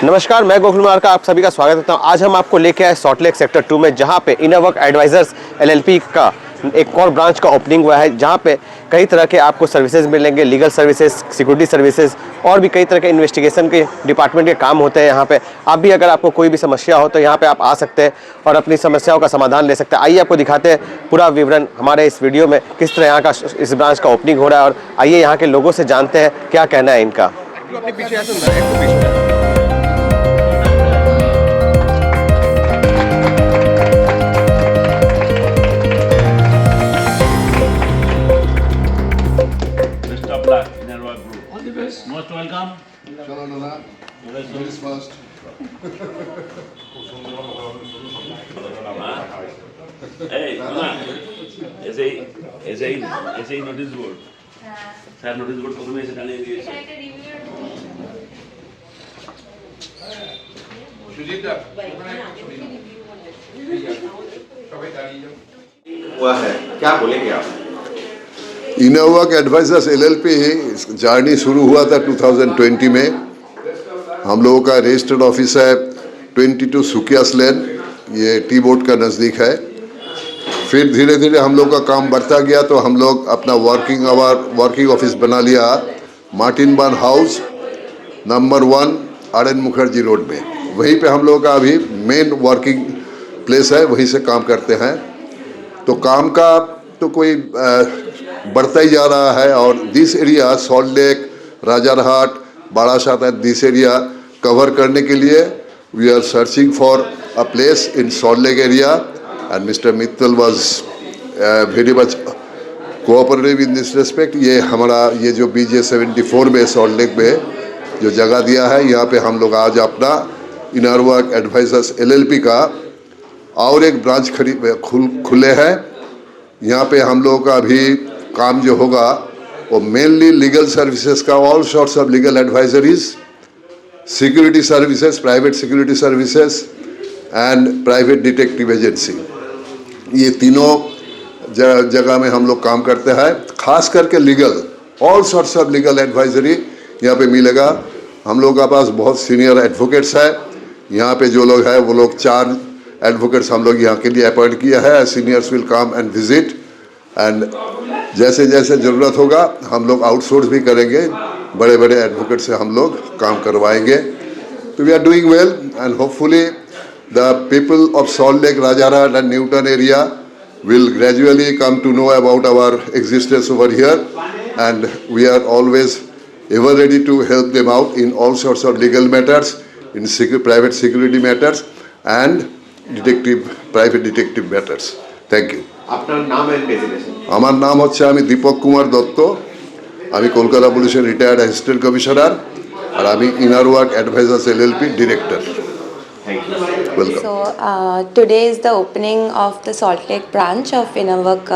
नमस्कार, मैं गोकुल कुमार का आप सभी का स्वागत करता हूं। आज हम आपको लेके आए सॉल्ट लेक सेक्टर 2 में, जहां पे इनोवर्क एडवाइजर्स एलएलपी का एक और ब्रांच का ओपनिंग हुआ है, जहां पे कई तरह के आपको सर्विसेज मिलेंगे, लीगल सर्विसेज, सिक्योरिटी सर्विसेज और भी कई तरह के इन्वेस्टिगेशन के डिपार्टमेंट के काम होते हैं यहाँ पे। आप भी अगर आपको कोई भी समस्या हो तो यहाँ पे आप आ सकते हैं और अपनी समस्याओं का समाधान ले सकते हैं। आइए आपको दिखाते हैं पूरा विवरण हमारे इस वीडियो में, किस तरह यहाँ का इस ब्रांच का ओपनिंग हो रहा है, और आइए यहाँ के लोगों से जानते हैं क्या कहना है इनका। Most welcome. Chalo Nana, ladies first. Hey, Nana, ऐसे ही notice board. Sir, notice board प्रथमे ऐसे डालने दिए थे. सुजीता, हुआ है, क्या बोलेंगे आप? इनोवर्क एडवाइजर्स एलएलपी जर्नी शुरू हुआ था 2020 में। हम लोगों का रजिस्टर्ड ऑफिस है 22 सुकियास लेन, ये टी बोर्ड का नज़दीक है। फिर धीरे धीरे हम लोग का काम बढ़ता गया तो हम लोग अपना वर्किंग ऑफिस बना लिया Martin burn house number 1 RN Mukherjee road में। वहीं पे हम लोगों का अभी मेन वर्किंग प्लेस है, वहीं से काम करते हैं। तो काम का तो कोई बढ़ता ही जा रहा है, और this area Salt Lake, Rajarhat, Barasat and this area cover करने के लिए we are searching for a place in Salt Lake area, and mister Mittal was very much cooperative in this respect. ये जो BJ 74 में सॉल्ट लेक में जो जगह दिया है, यहाँ पे हम लोग आज अपना इनोवर्क एडवाइजर्स LLP का और एक ब्रांच खुले हैं। यहाँ पे हम लोगों का अभी काम जो होगा वो मेनली लीगल सर्विसेज का, all sorts of legal advisories, security services, private security services and private detective agency, ये तीनों जगह में हम लोग काम करते हैं। खास करके legal, all sorts of legal advisory यहाँ पे मिलेगा। हम लोग का पास बहुत सीनियर एडवोकेट्स है। यहाँ पे जो लोग हैं वो लोग 4 एडवोकेट्स हम लोग यहाँ के लिए अपॉइंट किया है। Seniors will come and visit, and जैसे जैसे ज़रूरत होगा हम लोग आउटसोर्स भी करेंगे, बड़े बड़े एडवोकेट से हम लोग काम करवाएंगे। तो we are doing well, and hopefully the people of Salt Lake, Rajarhat and Newtown area will gradually come to know about our existence over here, and we are always ever ready to help them out in all sorts of legal matters, in private security matters and private detective matters. Thank you. আপনার নাম and designation? আমার নাম হচ্ছে আমি দীপক কুমার দত্ত, আমি কলকাতা পুলিশের retired assistant commissioner, আর আমি Innowork advisors LLP director. Welcome. So today is the opening of the Salt Lake branch of Innowork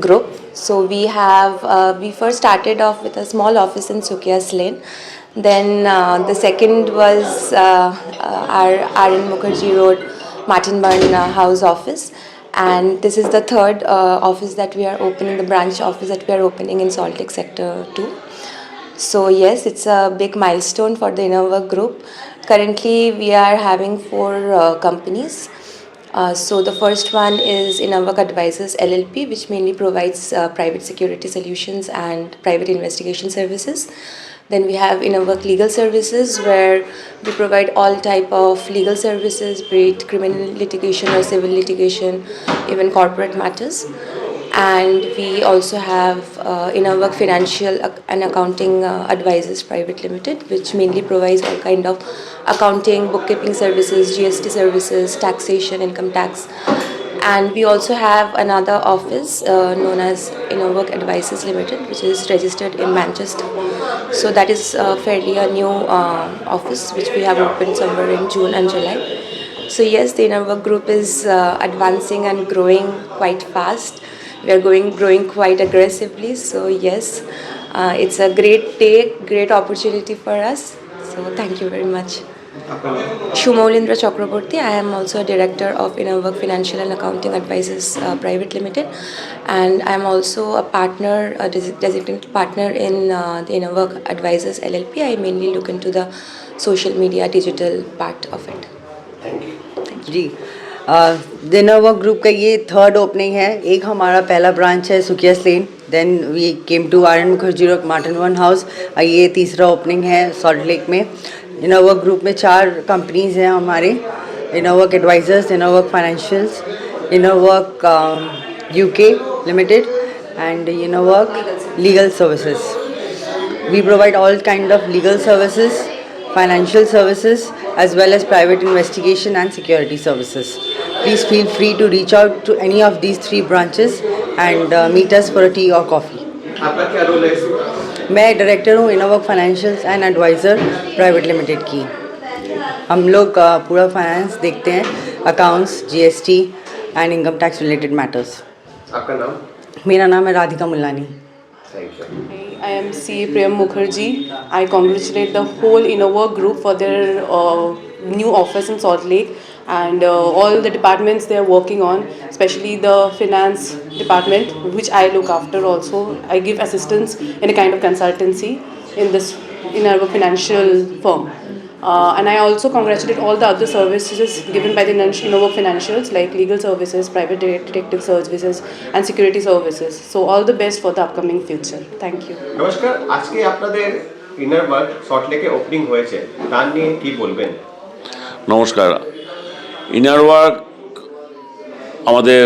group. So we first started off with a small office in Sukias Lane. Then the second was our RN Mukherjee Road, Martin Byrne House office. And this is the third office that we are opening, the branch office that we are opening in Salt Lake Sector 2. So yes, it's a big milestone for the Innowork group. Currently, we are having 4 companies. So the first one is Innowork Advisors LLP, which mainly provides private security solutions and private investigation services. Then we have Innowork Legal Services, where we provide all type of legal services, be it criminal litigation or civil litigation, even corporate matters. And we also have Innowork Financial and Accounting Advisors Private Limited, which mainly provides all kind of accounting, bookkeeping services, GST services, taxation, income tax. And we also have another office known as Innowork Advisors Limited, which is registered in Manchester. So that is fairly a new office which we have opened somewhere in June and July. So yes, the Innowork group is advancing and growing quite fast. We are growing quite aggressively. So yes, it's a great day, great opportunity for us. So thank you very much. Shumolindra Chakraborty. I am also a director of Innerwork Financial and Accounting Advisors Private Limited, and I am also a partner, a designated partner in the Innerwork Advisors LLP. I mainly look into the social media, digital part of it. जी dinner work group का ये third opening है। एक हमारा पहला branch है Sukia lane, then we came to R N Mukherjee road Martin वन house. ये तीसरा ओपनिंग है सॉल्ट लेक में। डिनर वर्क ग्रुप में 4 कंपनीज हैं हमारे, Innowork advisors, Innowork financials, Innowork UK limited and Innowork legal services. We provide all kind of legal services, financial services, as well as private investigation and security services. Please feel free to reach out to any of these 3 branches and meet us for a tea or coffee. आपका क्या role है इसमें? मैं director हूँ Innowork financials and advisor private limited की। हम लोग पूरा फाइनेंस देखते हैं, accounts, GST and income tax related matters. आपका नाम? मेरा नाम है Radhika Mullani. Thank you. I am CA Priyam Mukherjee. I congratulate the whole Innerwork group for their new office in Salt Lake and all the departments they are working on, especially the finance department, which I look after also. I give assistance in a kind of consultancy in this Innerwork financial firm. And I also congratulate all the other services given by the Innerwork Financials like legal services, private detective services and security services. So all the best for the upcoming future. Thank you. নমস্কার, আজকে আপনাদের inner work salt লেকে opening হয়েছে, তার নিয়ে কি বলবেন? নমস্কার। ইনার ওয়ার্ক আমাদের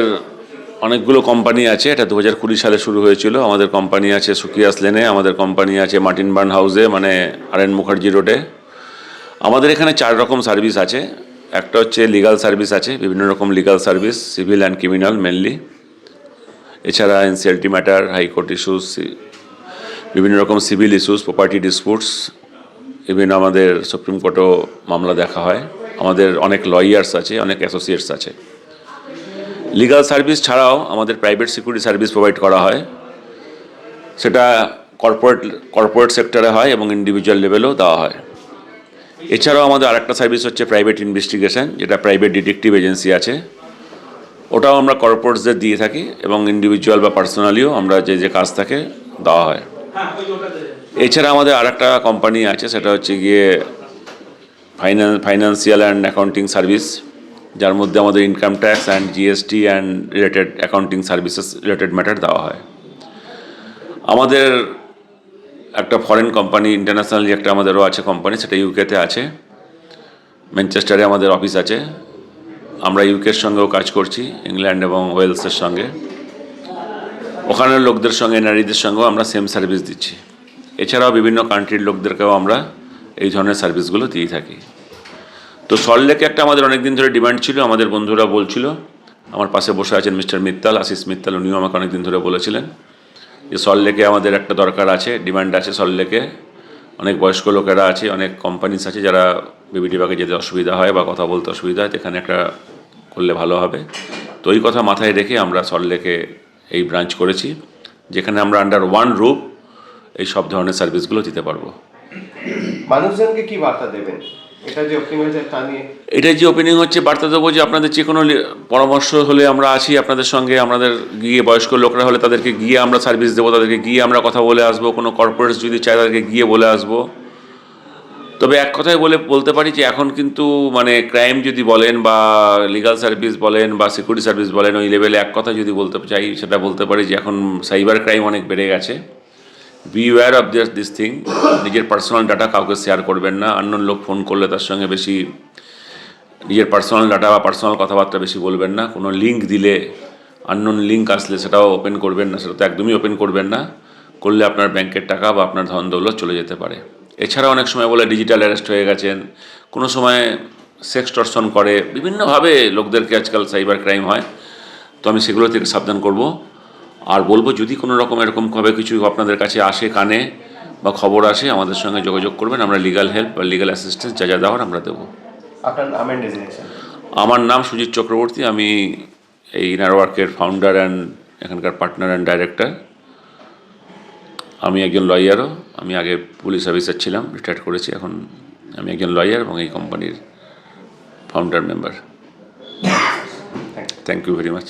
অনেকগুলো কোম্পানি আছে। এটা 2020 সালে শুরু হয়েছিল। আমাদের কোম্পানি আছে সুকিয়াস লেনে, আমাদের কোম্পানি আছে মার্টিন বার্ন হাউসে মানে আর এন মুখার্জি রোডে। আমাদের এখানে 4 রকম সার্ভিস আছে। একটা হচ্ছে লিগাল সার্ভিস আছে, বিভিন্ন রকম legal service, civil and criminal mainly. এছাড়া এনসিএলটি ম্যাটার, হাইকোর্ট ইস্যুস, বিভিন্ন রকম সিভিল ইস্যুস, প্রপার্টি ডিসপুটস, ইভেন আমাদের সুপ্রিম কোর্টেও মামলা দেখা হয়। আমাদের অনেক লয়ার্স আছে, অনেক অ্যাসোসিয়েটস আছে। লিগাল সার্ভিস ছাড়াও আমাদের প্রাইভেট সিকিউরিটি সার্ভিস প্রোভাইড করা হয়। সেটা কর্পোরেট সেক্টরে হয় এবং ইন্ডিভিজুয়াল লেভেলেও দেওয়া হয়। এছাড়াও আমাদের আরেকটা সার্ভিস হচ্ছে প্রাইভেট ইনভেস্টিগেশন, যেটা প্রাইভেট ডিটেকটিভ এজেন্সি আছে। ওটাও আমরা কর্পোরেটসদের দিয়ে থাকি এবং ইন্ডিভিজুয়াল বা পার্সোনালিও আমরা যে কাজ থাকে দেওয়া হয়। এছাড়া আমাদের আরেকটা কোম্পানি আছে, সেটা হচ্ছে গিয়ে ফাইন্যান্সিয়াল অ্যান্ড অ্যাকাউন্টিং সার্ভিস, যার মধ্যে আমাদের income tax and GST and related accounting services related matter দেওয়া হয়। আমাদের একটা ফরেন কোম্পানি, ইন্টারন্যাশনালি একটা আমাদেরও আছে কোম্পানি, সেটা ইউকেতে আছে, ম্যানচেস্টারে আমাদের অফিস আছে। আমরা ইউকের সঙ্গেও কাজ করছি, ইংল্যান্ড এবং ওয়েলসের সঙ্গে। ওখানের লোকদের সঙ্গে, নারীদের সঙ্গেও আমরা সেম সার্ভিস দিচ্ছি। এছাড়াও বিভিন্ন কান্ট্রির লোকদেরকেও আমরা এই ধরনের সার্ভিসগুলো দিয়ে থাকি। তো সল্ট লেকে একটা আমাদের অনেক দিন ধরে ডিমান্ড ছিল। আমাদের বন্ধুরা বলছিল, আমার পাশে বসে আছেন মিস্টার মিত্তাল, আশিস মিত্তাল, উনিও আমাকে অনেক দিন ধরে বলেছিলেন যে সল্ট লেকে আমাদের একটা দরকার আছে, ডিমান্ড আছে সল্ট লেকে। অনেক বয়স্ক লোকেরা আছে, অনেক কোম্পানিস আছে যারা বিবিটি বাগে যেতে অসুবিধা হয় বা কথা বলতে অসুবিধা হয়, এখানে একটা করলে ভালো হবে। তো এই কথা মাথায় রেখে আমরা সল্ট লেকে এই ব্রাঞ্চ করেছি, যেখানে আমরা আন্ডার ওয়ান রুফ এই সব ধরনের সার্ভিসগুলো দিতে পারবো। মানুষজনকে কি বার্তা দেবেন এটা যে ওপেনিং হয়েছে তা নিয়ে? এটাই যে ওপেনিং হচ্ছে, বার্তা দেবো যে আপনাদের যে কোনো পরামর্শ হলে আমরা আছি আপনাদের সঙ্গে। আমাদের গিয়ে বয়স্ক লোকরা হলে তাদেরকে গিয়ে আমরা সার্ভিস দেবো, তাদেরকে গিয়ে আমরা কথা বলে আসবো। কোনো কর্পোরেটস যদি চায় তাদেরকে গিয়ে বলে আসবো। তবে এক কথায় বলতে পারি যে এখন কিন্তু মানে ক্রাইম যদি বলেন বা লিগাল সার্ভিস বলেন বা সিকিউরিটি সার্ভিস বলেন, ওই লেভেলে এক কথা যদি বলতে চাই সেটা বলতে পারি যে এখন সাইবার ক্রাইম অনেক বেড়ে গেছে। Be aware of this thing. নিজের পার্সোনাল ডাটা কাউকে শেয়ার করবেন না। আননোন লোক ফোন করলে তার সঙ্গে বেশি নিজের পার্সোনাল ডাটা বা পার্সোনাল কথাবার্তা বেশি বলবেন না। কোনো লিঙ্ক দিলে, আননোন লিঙ্ক আসলে সেটাও ওপেন করবেন না, সেটা তো একদমই ওপেন করবেন না। করলে আপনার ব্যাংকের টাকা বা আপনার ধন দৌলত চলে যেতে পারে। এছাড়া অনেক সময় বলে ডিজিটাল অ্যারেস্ট হয়ে গেছেন, কোনো সময় সেক্সটর্শন করে, বিভিন্নভাবে লোকদেরকে আজকাল সাইবার ক্রাইম হয়। তো আমি সেগুলো থেকে সাবধান করব। আর বলবো যদি কোনো রকম এরকমভাবে কিছু আপনাদের কাছে আসে কানে বা খবর আসে, আমাদের সঙ্গে যোগাযোগ করবেন। আমরা লিগাল হেল্প বা লিগাল অ্যাসিস্ট্যান্স যা দেওয়ার আমরা দেবো। আপনার নাম এন্ড ডেজিগনেশন? আমার নাম সুজিত চক্রবর্তী। আমি এই ইনার ওয়ার্কের ফাউন্ডার অ্যান্ড এখানকার পার্টনার অ্যান্ড ডাইরেক্টর। আমি একজন লয়ারও। আমি আগে পুলিশ অফিসার ছিলাম, রিটায়ার্ড করেছি, এখন আমি একজন লয়ার এবং এই কোম্পানির founder member. Thank you very much.